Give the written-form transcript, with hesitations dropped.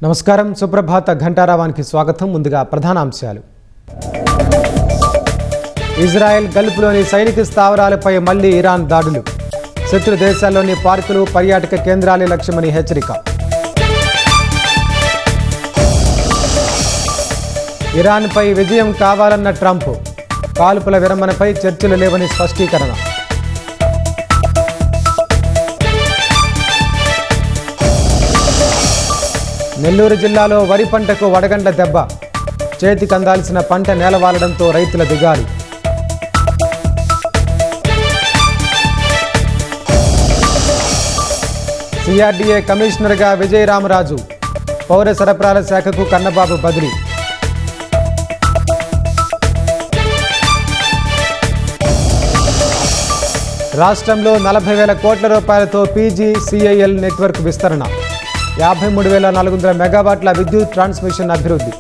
నమస్కారం. సుప్రభాత ఘంటారావానికి స్వాగతం. ముందుగా ప్రధానాంశాలు. ఇజ్రాయెల్ గల్ఫ్లోని సైనిక స్థావరాలపై మళ్లీ ఇరాన్ దాడులు. శత్రు దేశాల్లోని పార్కులు, పర్యాటక కేంద్రాలే లక్ష్యమని హెచ్చరిక. ఇరాన్పై విజయం కావాలన్న ట్రంప్. కాల్పుల విరమణపై చర్చలు లేవని స్పష్టీకరణ. నెల్లూరు జిల్లాలో వరి పంటకు వడగండ్ల దెబ్బ. చేతికి అందాల్సిన పంట నేలవాలడంతో రైతుల దిగాలు. సిఆర్డీఏ కమిషనర్గా విజయరామరాజు. పౌర సరఫరాల శాఖకు కన్నబాబు బదిలీ. రాష్ట్రంలో 40,000 కోట్ల రూపాయలతో PGCIL నెట్వర్క్ విస్తరణ. 53,400 మెగావాట్ల విద్యుత్ ట్రాన్స్మిషన్ అభివృద్ధి.